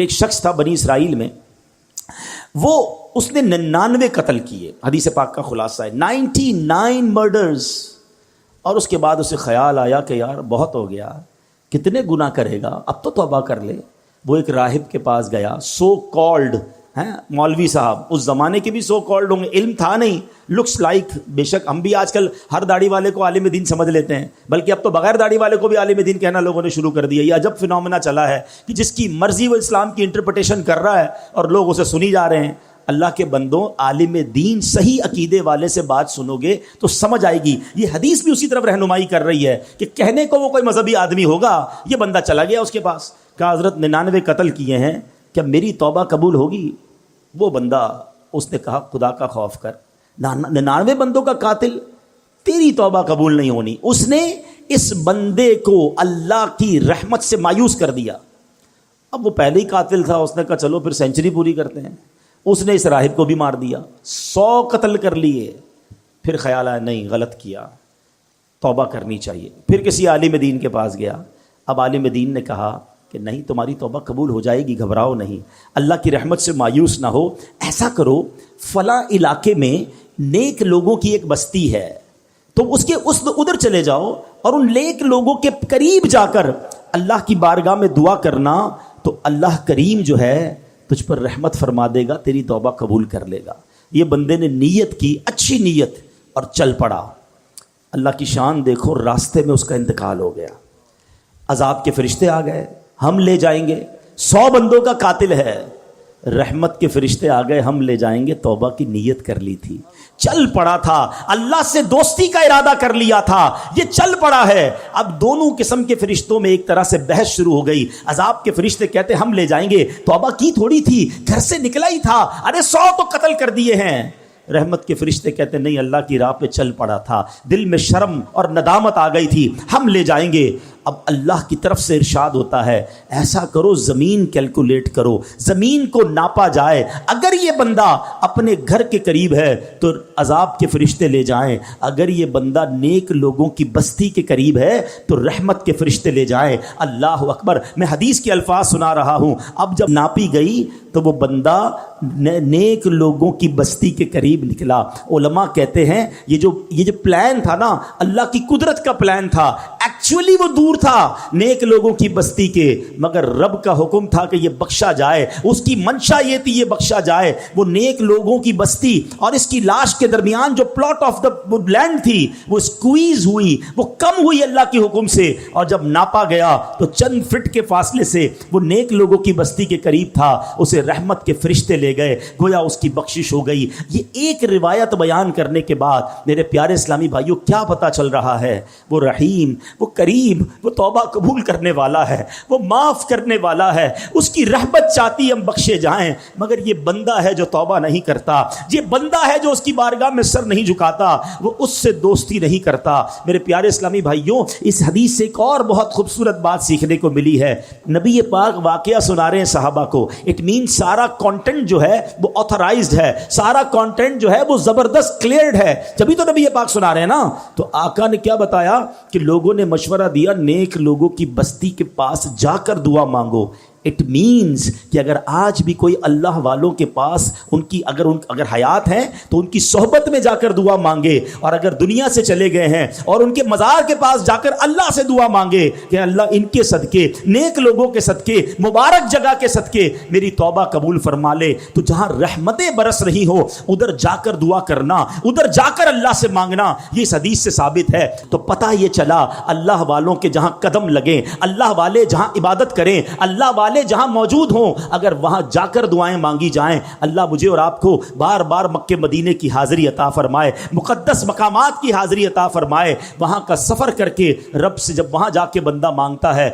ایک شخص تھا بنی اسرائیل میں، وہ اس نے 99 قتل کیے، حدیث پاک کا خلاصہ ہے 99 مرڈرز، اور اس کے بعد اسے خیال آیا کہ یار بہت ہو گیا، کتنے گناہ کرے گا، اب تو توبہ کر لے۔ وہ ایک راہب کے پاس گیا، سو کالڈ ہیں مولوی صاحب، اس زمانے کے بھی سو کالڈ ہوں گے، علم تھا نہیں، لکس لائک، بے شک ہم بھی آج کل ہر داڑھی والے کو عالم دین سمجھ لیتے ہیں، بلکہ اب تو بغیر داڑھی والے کو بھی عالم دین کہنا لوگوں نے شروع کر دیا۔ یہ عجب فنومنا چلا ہے کہ جس کی مرضی وہ اسلام کی انٹرپریٹیشن کر رہا ہے اور لوگ اسے سنی جا رہے ہیں۔ اللہ کے بندوں، عالم دین صحیح عقیدے والے سے بات سنو گے تو سمجھ آئے گی۔ یہ حدیث بھی اسی طرف رہنمائی کر رہی ہے کہ کہنے کو وہ کوئی مذہبی آدمی ہوگا، یہ بندہ چلا گیا اس کے پاس، کہا حضرت 99 قتل کیے ہیں، کیا میری توبہ قبول ہوگی؟ وہ بندہ، اس نے کہا خدا کا خوف کر، 99 بندوں کا قاتل، تیری توبہ قبول نہیں ہونی۔ اس نے اس بندے کو اللہ کی رحمت سے مایوس کر دیا۔ اب وہ پہلے ہی قاتل تھا، اس نے کہا چلو پھر سینچری پوری کرتے ہیں۔ اس نے اس راہب کو بھی مار دیا، 100 قتل کر لیے۔ پھر خیال آیا نہیں، غلط کیا، توبہ کرنی چاہیے۔ پھر کسی عالم دین کے پاس گیا، اب عالم دین نے کہا کہ نہیں، تمہاری توبہ قبول ہو جائے گی، گھبراؤ نہیں، اللہ کی رحمت سے مایوس نہ ہو، ایسا کرو فلاں علاقے میں نیک لوگوں کی ایک بستی ہے، تو اس ادھر چلے جاؤ اور ان نیک لوگوں کے قریب جا کر اللہ کی بارگاہ میں دعا کرنا، تو اللہ کریم جو ہے تجھ پر رحمت فرما دے گا، تیری توبہ قبول کر لے گا۔ یہ بندے نے نیت کی، اچھی نیت، اور چل پڑا۔ اللہ کی شان دیکھو، راستے میں اس کا انتقال ہو گیا، عذاب کے فرشتے آ گئے، ہم لے جائیں گے، 100 بندوں کا قاتل ہے، رحمت کے فرشتے آ گئے، ہم لے جائیں گے، توبہ کی نیت کر لی تھی، چل پڑا تھا، اللہ سے دوستی کا ارادہ کر لیا تھا، یہ چل پڑا ہے۔ اب دونوں قسم کے فرشتوں میں ایک طرح سے بحث شروع ہو گئی۔ عذاب کے فرشتے کہتے ہم لے جائیں گے، توبہ کی تھوڑی تھی، گھر سے نکلا ہی تھا، ارے 100 تو قتل کر دیے ہیں۔ رحمت کے فرشتے کہتے نہیں، اللہ کی راہ پہ چل پڑا تھا، دل میں شرم اور ندامت آ گئی تھی، ہم لے جائیں گے۔ اب اللہ کی طرف سے ارشاد ہوتا ہے ایسا کرو، زمین کیلکولیٹ کرو، زمین کو ناپا جائے، اگر یہ بندہ اپنے گھر کے قریب ہے تو عذاب کے فرشتے لے جائیں، اگر یہ بندہ نیک لوگوں کی بستی کے قریب ہے تو رحمت کے فرشتے لے جائیں۔ اللہ اکبر، میں حدیث کے الفاظ سنا رہا ہوں۔ اب جب ناپی گئی تو وہ بندہ نیک لوگوں کی بستی کے قریب نکلا۔ علماء کہتے ہیں یہ جو پلان تھا نا، اللہ کی قدرت کا پلان تھا، ایکچولی وہ دور تھا نیک لوگوں کی بستی کے، مگر رب کا حکم تھا کہ یہ بخشا جائے، اس کی منشا یہ تھی یہ بخشا جائے۔ وہ نیک لوگوں کی بستی اور اس کی لاش کے درمیان جو پلاٹ آف دا لینڈ تھی وہ اسکویز ہوئی، وہ کم ہوئی اللہ کے حکم سے، اور جب ناپا گیا تو چند فٹ کے فاصلے سے وہ نیک لوگوں کی بستی کے قریب تھا، اسے رحمت کے فرشتے لے گئے، گویا اس کی بخشش ہو گئی۔ یہ ایک روایت بیان کرنے کے بعد میرے پیارے اسلامی بھائیوں کیا پتا چل رہا ہے؟ وہ رحیم، وہ کریم، وہ توبہ قبول کرنے والا ہے، وہ معاف کرنے والا ہے، اس کی رحمت چاہتی ہم بخشے جائیں، مگر یہ بندہ ہے جو توبہ نہیں کرتا، یہ بندہ ہے جو اس کی بارگاہ میں سر نہیں جھکاتا، وہ اس سے دوستی نہیں کرتا۔ میرے پیارے اسلامی بھائیوں، اس حدیث سے ایک اور بہت خوبصورت بات سیکھنے کو ملی ہے۔ نبی پاک واقعہ سنا رہے ہیں صحابہ کو، اٹ مین سارا کانٹینٹ جو ہے وہ آتھرائزڈ ہے، سارا کانٹینٹ جو ہے وہ زبردست کلیئرڈ ہے، جبھی تو نبی پاک سنا رہے ہیں نا۔ تو آقا نے کیا بتایا کہ لوگوں نے مشورہ دیا نیک لوگوں کی بستی کے پاس جا کر دعا مانگو۔ اٹ مینز کہ اگر آج بھی کوئی اللہ والوں کے پاس اگر حیات ہیں تو ان کی صحبت میں جا کر دعا مانگے، اور اگر دنیا سے چلے گئے ہیں اور ان کے مزار کے پاس جا کر اللہ سے دعا مانگے کہ اللہ ان کے صدقے، نیک لوگوں کے صدقے، مبارک جگہ کے صدقے میری توبہ قبول فرما لے۔ تو جہاں رحمتیں برس رہی ہو ادھر جا کر دعا کرنا، ادھر جا کر اللہ سے مانگنا، یہ اس حدیث سے ثابت ہے۔ تو پتہ یہ چلا اللہ والوں کے جہاں قدم لگیں، اللہ والے جہاں عبادت کریں، اللہ والے جہاں موجود ہوں، اگر وہاں جا کر دعائیں مانگی جائیں، اللہ مجھے اور آپ کو بار بار مکے مدینے کی حاضری عطا فرمائے، مقدس مقامات کی حاضری عطا فرمائے۔ وہاں کا سفر کر کے رب سے جب وہاں جا کے بندہ مانگتا ہے